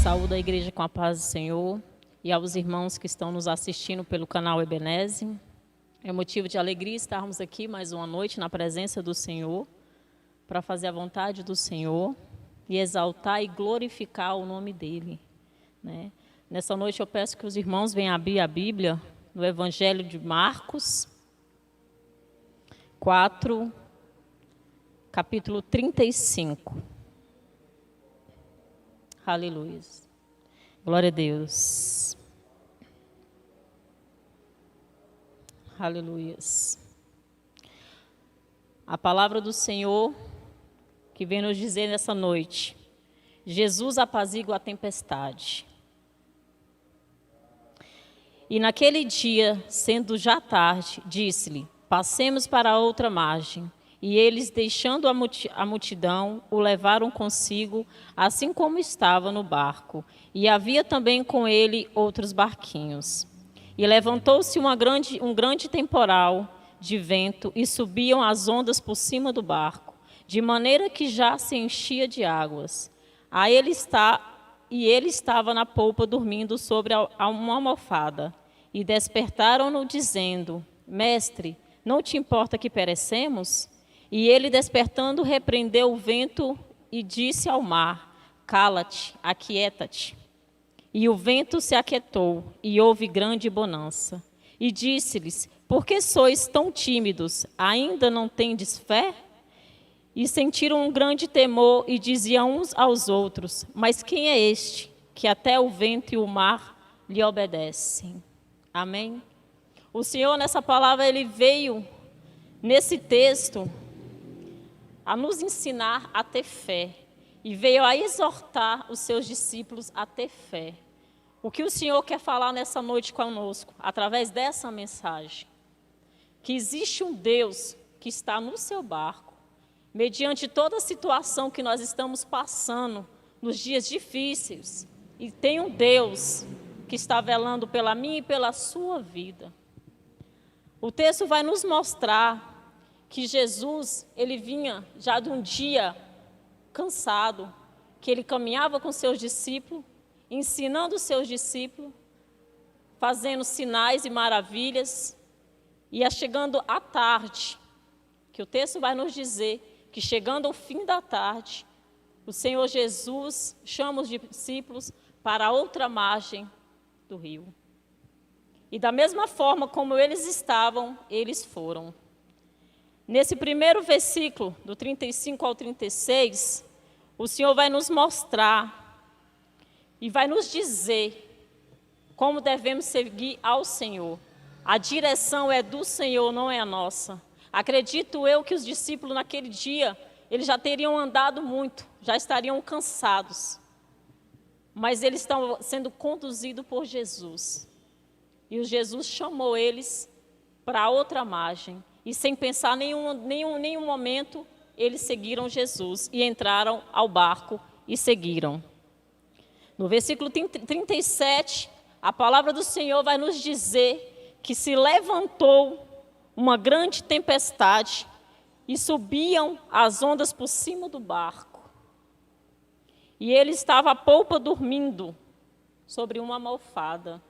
Saúdo a igreja com a paz do Senhor e aos irmãos que estão nos assistindo pelo canal Ebenezer. É motivo de alegria estarmos aqui mais uma noite na presença do Senhor, para fazer a vontade do Senhor e exaltar e glorificar o nome dEle, né? Nessa noite eu peço que os irmãos venham abrir a Bíblia no Evangelho de Marcos 4, capítulo 35. Aleluia. Glória a Deus. Aleluia. A palavra do Senhor que vem nos dizer nessa noite: Jesus apazigua a tempestade. E naquele dia, sendo já tarde, disse-lhe: passemos para a outra margem. E eles, deixando a multidão, o levaram consigo, assim como estava no barco. E havia também com ele outros barquinhos. E levantou-se um grande temporal de vento, e subiam as ondas por cima do barco, de maneira que já se enchia de águas. Ele estava na polpa, dormindo sobre uma almofada. E despertaram-no, dizendo: Mestre, não te importa que perecemos? E ele, despertando, repreendeu o vento e disse ao mar: Cala-te, aquieta-te. E o vento se aquietou, e houve grande bonança. E disse-lhes: Por que sois tão tímidos? Ainda não tendes fé? E sentiram um grande temor, e diziam uns aos outros: Mas quem é este, que até o vento e o mar lhe obedecem? Amém? O Senhor, nessa palavra, Ele veio, nesse texto, a nos ensinar a ter fé, e veio a exortar os seus discípulos a ter fé. O que o Senhor quer falar nessa noite conosco, através dessa mensagem? Que existe um Deus que está no seu barco, mediante toda a situação que nós estamos passando, nos dias difíceis, e tem um Deus que está velando pela minha e pela sua vida. O texto vai nos mostrar que Jesus, ele vinha já de um dia cansado, que ele caminhava com seus discípulos, ensinando os seus discípulos, fazendo sinais e maravilhas, e chegando à tarde, que o texto vai nos dizer que chegando ao fim da tarde, o Senhor Jesus chama os discípulos para a outra margem do rio. E da mesma forma como eles estavam, eles foram. Nesse primeiro versículo, do 35 ao 36, o Senhor vai nos mostrar e vai nos dizer como devemos seguir ao Senhor. A direção é do Senhor, não é a nossa. Acredito eu que os discípulos naquele dia, eles já teriam andado muito, já estariam cansados. Mas eles estão sendo conduzidos por Jesus. E o Jesus chamou eles para outra margem. E sem pensar nenhum momento, eles seguiram Jesus e entraram ao barco e seguiram. No versículo 37, a palavra do Senhor vai nos dizer que se levantou uma grande tempestade e subiam as ondas por cima do barco. E ele estava à polpa dormindo sobre uma almofada.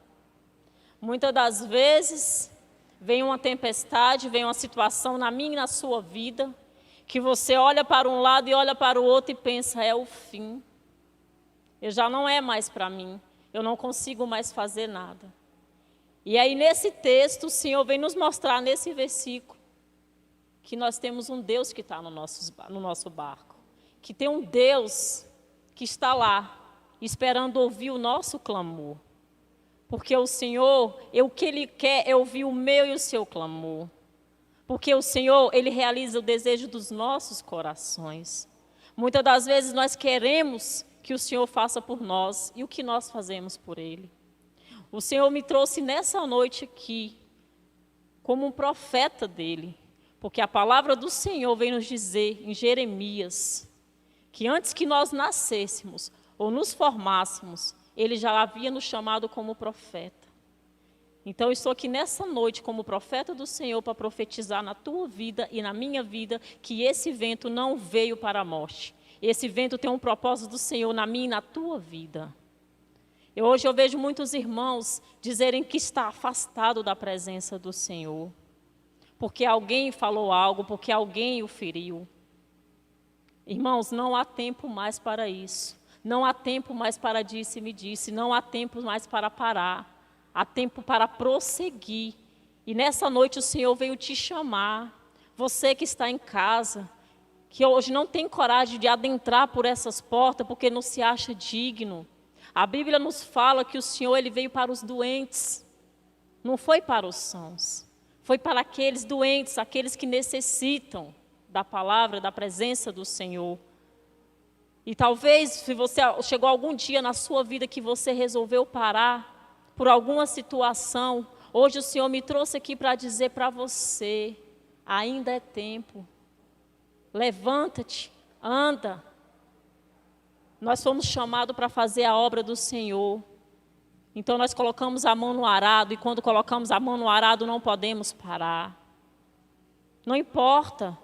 Muitas das vezes vem uma tempestade, vem uma situação na minha e na sua vida, que você olha para um lado e olha para o outro e pensa: é o fim. Eu já não é mais para mim, eu não consigo mais fazer nada. E aí nesse texto, o Senhor vem nos mostrar nesse versículo, que nós temos um Deus que está no nosso barco, que tem um Deus que está lá, esperando ouvir o nosso clamor. Porque o Senhor, o que Ele quer é ouvir o meu e o seu clamor. Porque o Senhor, Ele realiza o desejo dos nossos corações. Muitas das vezes nós queremos que o Senhor faça por nós, e o que nós fazemos por Ele. O Senhor me trouxe nessa noite aqui, como um profeta dEle. Porque a palavra do Senhor vem nos dizer em Jeremias, que antes que nós nascêssemos ou nos formássemos, Ele já havia nos chamado como profeta. Então, eu estou aqui nessa noite como profeta do Senhor para profetizar na tua vida e na minha vida que esse vento não veio para a morte. Esse vento tem um propósito do Senhor na minha e na tua vida. Hoje eu vejo muitos irmãos dizerem que está afastado da presença do Senhor, porque alguém falou algo, porque alguém o feriu. Irmãos, não há tempo mais para isso. Não há tempo mais para disse-me disse. Não há tempo mais para parar. Há tempo para prosseguir. E nessa noite o Senhor veio te chamar. Você que está em casa, que hoje não tem coragem de adentrar por essas portas porque não se acha digno. A Bíblia nos fala que o Senhor ele veio para os doentes. Não foi para os sãos. Foi para aqueles doentes, aqueles que necessitam da palavra, da presença do Senhor. E talvez, se você chegou algum dia na sua vida que você resolveu parar por alguma situação, hoje o Senhor me trouxe aqui para dizer para você, ainda é tempo. Levanta-te, anda. Nós fomos chamados para fazer a obra do Senhor. Então nós colocamos a mão no arado, e quando colocamos a mão no arado não podemos parar. Não importa.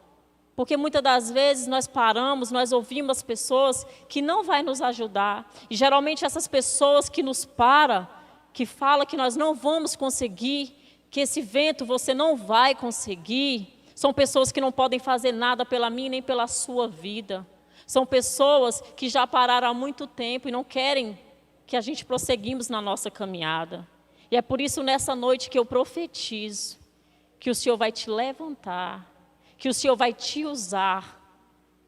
Porque muitas das vezes nós paramos, nós ouvimos pessoas que não vai nos ajudar. E geralmente essas pessoas que nos param, que falam que nós não vamos conseguir, que esse vento você não vai conseguir, são pessoas que não podem fazer nada pela mim nem pela sua vida. São pessoas que já pararam há muito tempo e não querem que a gente prosseguimos na nossa caminhada. E é por isso nessa noite que eu profetizo que o Senhor vai te levantar, que o Senhor vai te usar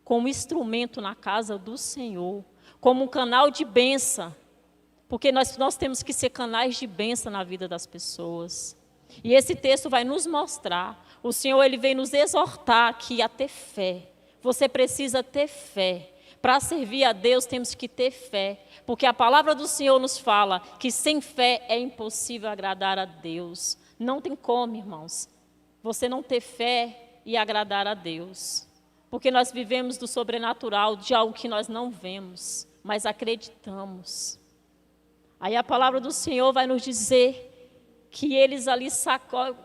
como instrumento na casa do Senhor, como um canal de bênção, porque nós temos que ser canais de bênção na vida das pessoas. E esse texto vai nos mostrar, o Senhor ele vem nos exortar aqui a ter fé. Você precisa ter fé. Para servir a Deus temos que ter fé, porque a palavra do Senhor nos fala que sem fé é impossível agradar a Deus. Não tem como, irmãos, você não ter fé e agradar a Deus, porque nós vivemos do sobrenatural, de algo que nós não vemos, mas acreditamos. Aí a palavra do Senhor vai nos dizer que eles ali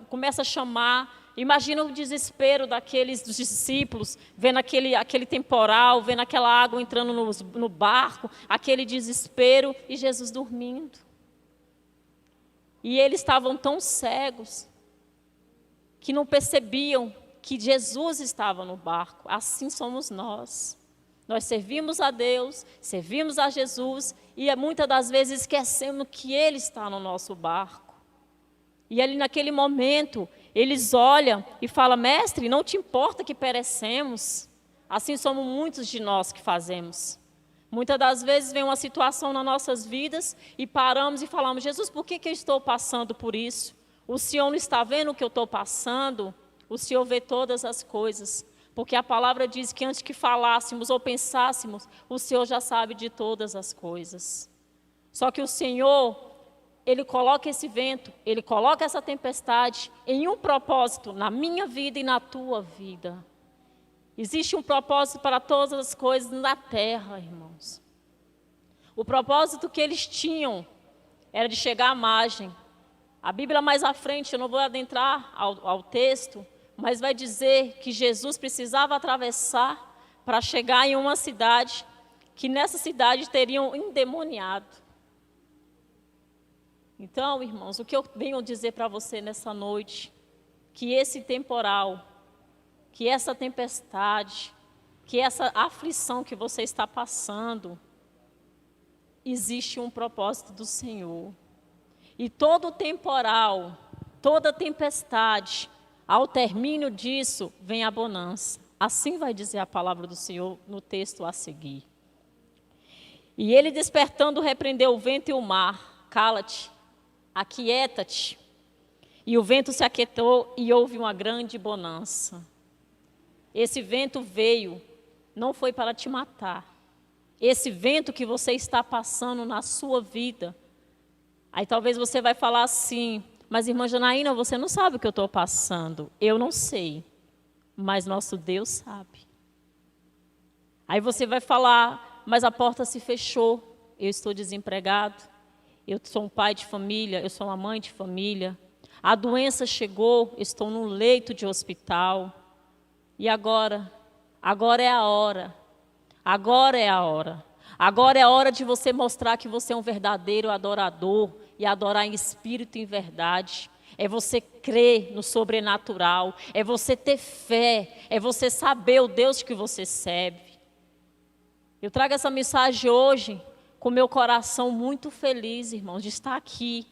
começam a chamar. Imagina o desespero dos discípulos, vendo aquele temporal, vendo aquela água entrando no barco, aquele desespero, e Jesus dormindo. E eles estavam tão cegos que não percebiam que Jesus estava no barco. Assim somos nós. Nós servimos a Deus, servimos a Jesus, e muitas das vezes esquecemos que Ele está no nosso barco. E ali naquele momento, eles olham e falam: mestre, não te importa que perecemos? Assim somos muitos de nós que fazemos. Muitas das vezes vem uma situação nas nossas vidas e paramos e falamos: Jesus, por que eu estou passando por isso? O Senhor não está vendo o que eu estou passando? O Senhor vê todas as coisas, porque a palavra diz que antes que falássemos ou pensássemos, o Senhor já sabe de todas as coisas. Só que o Senhor, Ele coloca esse vento, Ele coloca essa tempestade em um propósito na minha vida e na tua vida. Existe um propósito para todas as coisas na terra, irmãos. O propósito que eles tinham era de chegar à margem. A Bíblia mais à frente, eu não vou adentrar ao texto, mas vai dizer que Jesus precisava atravessar para chegar em uma cidade, que nessa cidade teriam endemoniado. Então, irmãos, o que eu venho dizer para você nessa noite, que esse temporal, que essa tempestade, que essa aflição que você está passando, existe um propósito do Senhor. E todo temporal, toda tempestade, ao término disso, vem a bonança. Assim vai dizer a palavra do Senhor no texto a seguir. E ele, despertando, repreendeu o vento e o mar. Cala-te, aquieta-te. E o vento se aquietou e houve uma grande bonança. Esse vento veio, não foi para te matar. Esse vento que você está passando na sua vida. Aí talvez você vai falar assim: mas irmã Janaína, você não sabe o que eu estou passando. Eu não sei, mas nosso Deus sabe. Aí você vai falar: mas a porta se fechou, eu estou desempregado, eu sou um pai de família, eu sou uma mãe de família, a doença chegou, estou num leito de hospital. E agora? Agora é a hora. Agora é a hora. Agora é hora de você mostrar que você é um verdadeiro adorador e adorar em espírito e em verdade. É você crer no sobrenatural, é você ter fé, é você saber o Deus que você serve. Eu trago essa mensagem hoje com meu coração muito feliz, irmãos, de estar aqui.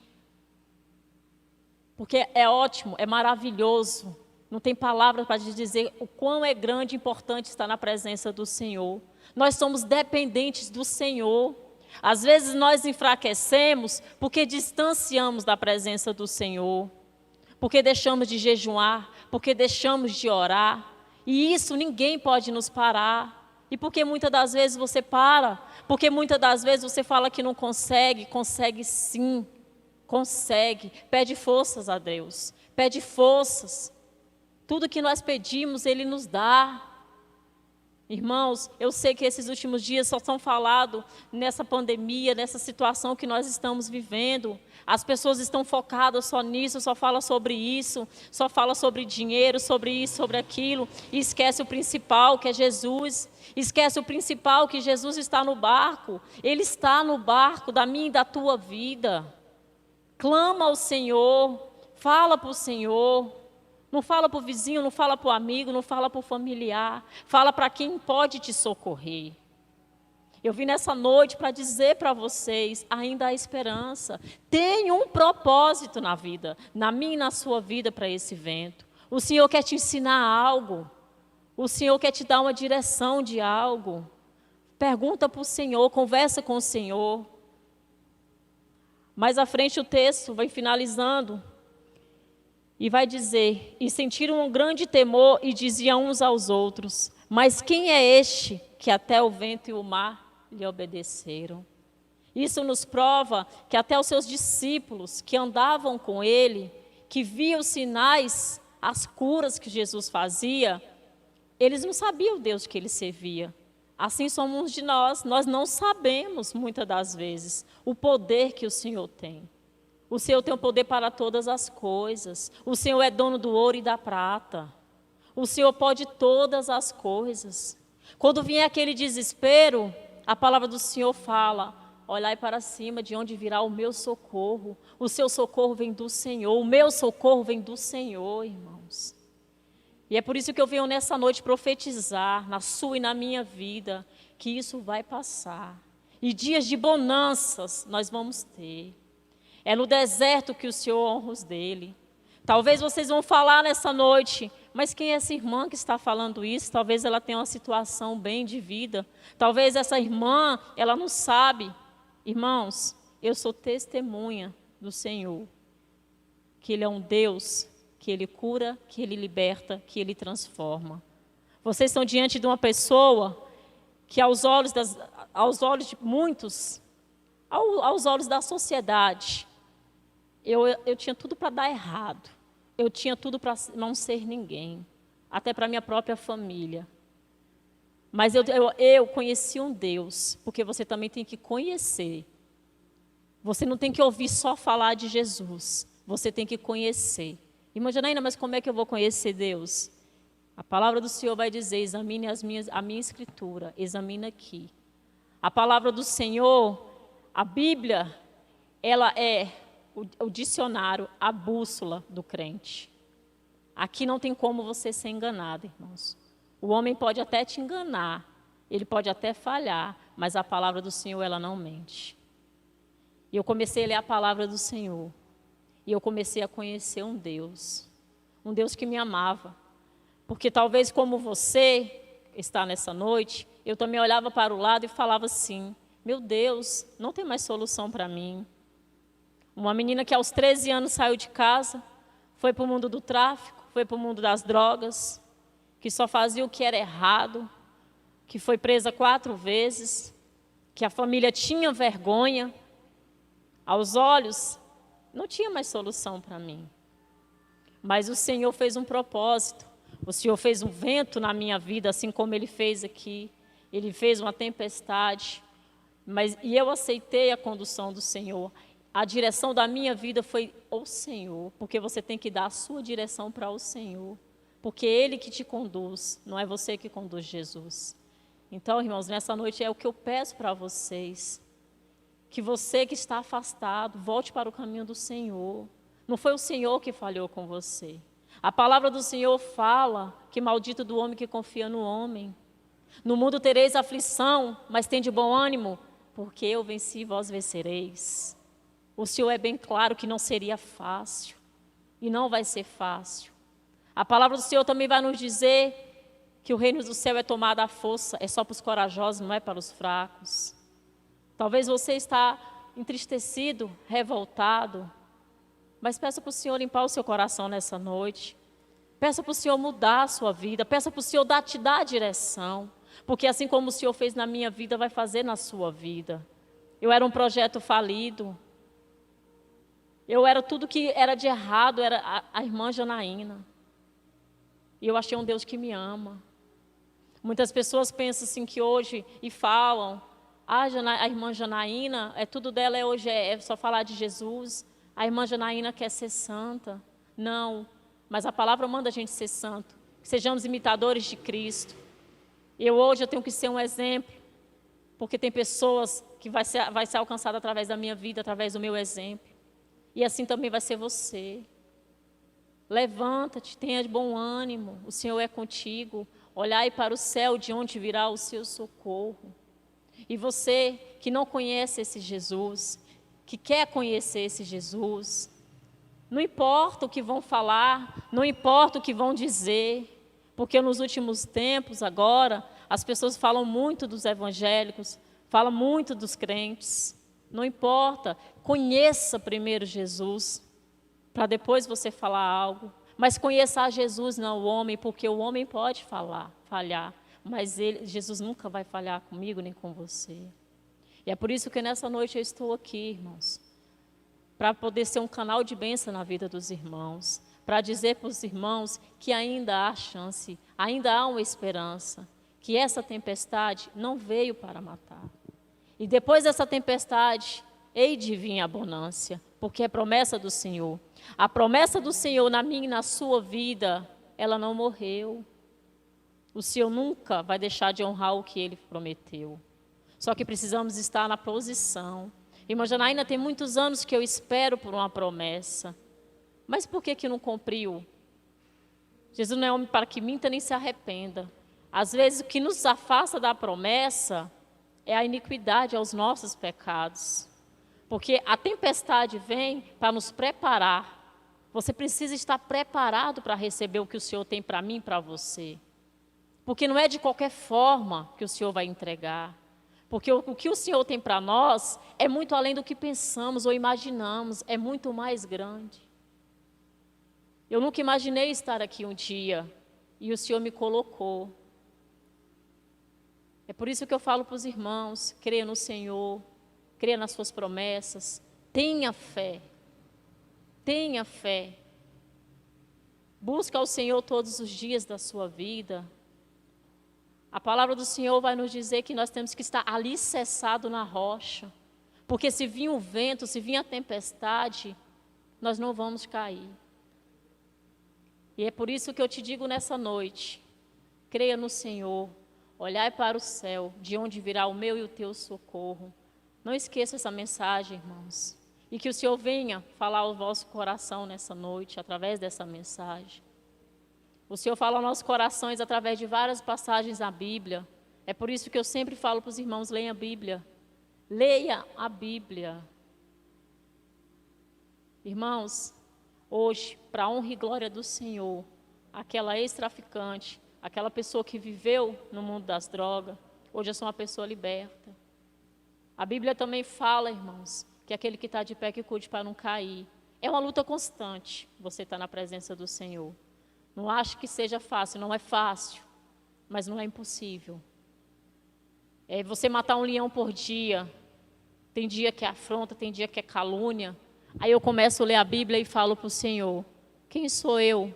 Porque é ótimo, é maravilhoso. Não tem palavras para dizer o quão é grande e importante estar na presença do Senhor. Nós somos dependentes do Senhor. Às vezes nós enfraquecemos porque distanciamos da presença do Senhor. Porque deixamos de jejuar, porque deixamos de orar. E isso ninguém pode nos parar. E porque muitas das vezes você para, porque muitas das vezes você fala que não consegue, consegue sim, consegue. Pede forças a Deus, pede forças. Tudo que nós pedimos, Ele nos dá. Irmãos, eu sei que esses últimos dias só são falados nessa pandemia, nessa situação que nós estamos vivendo. As pessoas estão focadas só nisso, só falam sobre isso, só falam sobre dinheiro, sobre isso, sobre aquilo, e esquece o principal, que é Jesus. Esquece o principal, que Jesus está no barco. Ele está no barco da minha e da tua vida. Clama ao Senhor, fala para o Senhor. Não fala para o vizinho, não fala para o amigo, não fala para o familiar. Fala para quem pode te socorrer. Eu vim nessa noite para dizer para vocês, ainda há esperança. Tem um propósito na vida, na minha e na sua vida para esse evento. O Senhor quer te ensinar algo. O Senhor quer te dar uma direção de algo. Pergunta para o Senhor, conversa com o Senhor. Mais à frente o texto vai finalizando. E vai dizer, e sentiram um grande temor e diziam uns aos outros, mas quem é este que até o vento e o mar lhe obedeceram? Isso nos prova que até os seus discípulos que andavam com ele, que viam os sinais, as curas que Jesus fazia, eles não sabiam o Deus que ele servia. Assim somos de nós não sabemos muitas das vezes o poder que o Senhor tem. O Senhor tem o poder para todas as coisas. O Senhor é dono do ouro e da prata. O Senhor pode todas as coisas. Quando vier aquele desespero, a palavra do Senhor fala, olhai para cima, de onde virá o meu socorro. O seu socorro vem do Senhor. O meu socorro vem do Senhor, irmãos. E é por isso que eu venho nessa noite profetizar, na sua e na minha vida, que isso vai passar. E dias de bonanças nós vamos ter. É no deserto que o Senhor honra os dele. Talvez vocês vão falar nessa noite, mas quem é essa irmã que está falando isso? Talvez ela tenha uma situação bem de vida. Talvez essa irmã, ela não sabe. Irmãos, eu sou testemunha do Senhor, que Ele é um Deus, que Ele cura, que Ele liberta, que Ele transforma. Vocês estão diante de uma pessoa que aos olhos de muitos, aos olhos da sociedade, eu tinha tudo para dar errado. Eu tinha tudo para não ser ninguém. Até para minha própria família. Mas eu conheci um Deus. Porque você também tem que conhecer. Você não tem que ouvir só falar de Jesus. Você tem que conhecer. Irmã Janaína, mas como é que eu vou conhecer Deus? A palavra do Senhor vai dizer, examine a minha escritura. Examine aqui. A palavra do Senhor, a Bíblia, ela é o dicionário, a bússola do crente. Aqui não tem como você ser enganado, irmãos. O homem pode até te enganar, ele pode até falhar, mas a palavra do Senhor, ela não mente. E eu comecei a ler a palavra do Senhor, e eu comecei a conhecer um Deus que me amava. Porque talvez como você está nessa noite, eu também olhava para o lado e falava assim, meu Deus, não tem mais solução para mim. Uma menina que aos 13 anos saiu de casa, foi para o mundo do tráfico, foi para o mundo das drogas, que só fazia o que era errado, que foi presa 4 vezes, que a família tinha vergonha. Aos olhos, não tinha mais solução para mim. Mas o Senhor fez um propósito. O Senhor fez um vento na minha vida, assim como Ele fez aqui. Ele fez uma tempestade. E eu aceitei a condução do Senhor. A direção da minha vida foi o Senhor, porque você tem que dar a sua direção para o Senhor, porque é Ele que te conduz, não é você que conduz Jesus. Então, irmãos, nessa noite é o que eu peço para vocês. Que você que está afastado, volte para o caminho do Senhor. Não foi o Senhor que falhou com você. A palavra do Senhor fala que maldito do homem que confia no homem. No mundo tereis aflição, mas tende bom ânimo, porque eu venci e vós vencereis. O Senhor é bem claro que não seria fácil, e não vai ser fácil. A palavra do Senhor também vai nos dizer que o reino do céu é tomado à força, é só para os corajosos, não é para os fracos. Talvez você está entristecido, revoltado, mas peça para o Senhor limpar o seu coração nessa noite. Peça para o Senhor mudar a sua vida, peça para o Senhor te dar a direção, porque assim como o Senhor fez na minha vida, vai fazer na sua vida. Eu era um projeto falido, eu era tudo que era de errado, era a irmã Janaína. E eu achei um Deus que me ama. Muitas pessoas pensam assim que hoje, e falam, a irmã Janaína, tudo dela hoje é só falar de Jesus. A irmã Janaína quer ser santa. Não, mas a palavra manda a gente ser santo. Que sejamos imitadores de Cristo. Hoje eu tenho que ser um exemplo, porque tem pessoas que vai ser alcançada através da minha vida, através do meu exemplo. E assim também vai ser você. Levanta-te, tenha bom ânimo, o Senhor é contigo. Olhai para o céu, de onde virá o seu socorro. E você que não conhece esse Jesus, que quer conhecer esse Jesus, não importa o que vão falar, não importa o que vão dizer, porque nos últimos tempos agora, as pessoas falam muito dos evangélicos, falam muito dos crentes, não importa, conheça primeiro Jesus, para depois você falar algo, mas conheça a Jesus, não o homem, porque o homem pode falhar, mas Jesus nunca vai falhar comigo nem com você. E é por isso que nessa noite eu estou aqui, irmãos, para poder ser um canal de bênção na vida dos irmãos, para dizer para os irmãos que ainda há chance, ainda há uma esperança, que essa tempestade não veio para matar. E depois dessa tempestade, hei de vir a bonância, porque é promessa do Senhor. A promessa do Senhor na minha e na sua vida, ela não morreu. O Senhor nunca vai deixar de honrar o que Ele prometeu. Só que precisamos estar na posição. Irmã Janaína, tem muitos anos que eu espero por uma promessa. Mas por que não cumpriu? Jesus não é homem para que minta nem se arrependa. Às vezes o que nos afasta da promessa é a iniquidade, aos nossos pecados. Porque a tempestade vem para nos preparar. Você precisa estar preparado para receber o que o Senhor tem para mim e para você. Porque não é de qualquer forma que o Senhor vai entregar. Porque o que o Senhor tem para nós é muito além do que pensamos ou imaginamos, é muito mais grande. Eu nunca imaginei estar aqui um dia e o Senhor me colocou. É por isso que eu falo para os irmãos, creia no Senhor, creia nas suas promessas, tenha fé, tenha fé. Busca ao Senhor todos os dias da sua vida. A palavra do Senhor vai nos dizer que nós temos que estar alicerçado na rocha, porque se vir o vento, se vir a tempestade, nós não vamos cair. E é por isso que eu te digo nessa noite, creia no Senhor, olhai para o céu, de onde virá o meu e o teu socorro. Não esqueça essa mensagem, irmãos, e que o Senhor venha falar ao vosso coração nessa noite, através dessa mensagem. O Senhor fala aos nossos corações através de várias passagens da Bíblia. É por isso que eu sempre falo para os irmãos, leiam a Bíblia. Leia a Bíblia. Irmãos, hoje, para a honra e glória do Senhor, aquela ex-traficante, aquela pessoa que viveu no mundo das drogas, hoje eu sou uma pessoa liberta. A Bíblia também fala, irmãos, que aquele que está de pé que cuide para não cair. É uma luta constante, você está na presença do Senhor. Não acho que seja fácil, não é fácil, mas não é impossível. É você matar um leão por dia, tem dia que é afronta, tem dia que é calúnia. Aí eu começo a ler a Bíblia e falo para o Senhor, quem sou eu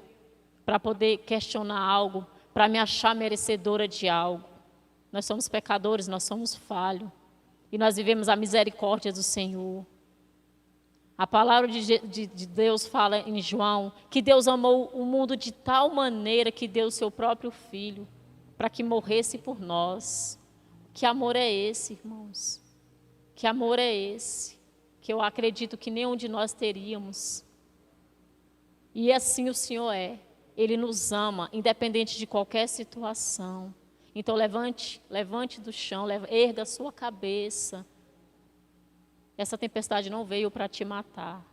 para poder questionar algo, para me achar merecedora de algo? Nós somos pecadores, nós somos falhos, e nós vivemos a misericórdia do Senhor. A palavra de Deus fala em João que Deus amou o mundo de tal maneira que deu o seu próprio Filho para que morresse por nós. Que amor é esse, irmãos? Que amor é esse? Que eu acredito que nenhum de nós teríamos. E assim o Senhor é. Ele nos ama, independente de qualquer situação. Então levante do chão, erga a sua cabeça. Essa tempestade não veio para te matar.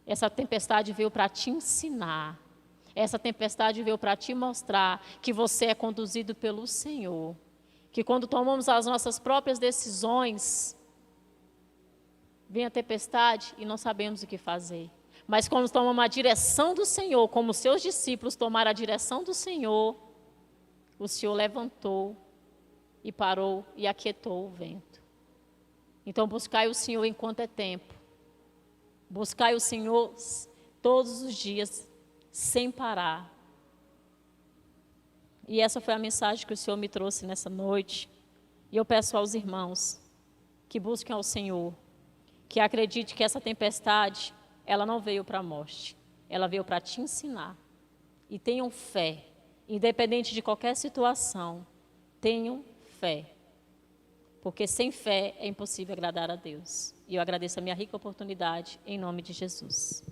Essa tempestade veio para te ensinar. Essa tempestade veio para te mostrar que você é conduzido pelo Senhor. Que quando tomamos as nossas próprias decisões, vem a tempestade e não sabemos o que fazer. Mas quando tomamos a direção do Senhor, como seus discípulos tomaram a direção do Senhor, o Senhor levantou e parou e aquietou o vento. Então buscai o Senhor enquanto é tempo. Buscai o Senhor todos os dias, sem parar. E essa foi a mensagem que o Senhor me trouxe nessa noite. E eu peço aos irmãos que busquem ao Senhor, que acredite que essa tempestade, ela não veio para a morte, ela veio para te ensinar. E tenham fé, independente de qualquer situação, tenham fé. Porque sem fé é impossível agradar a Deus. E eu agradeço a minha rica oportunidade, em nome de Jesus.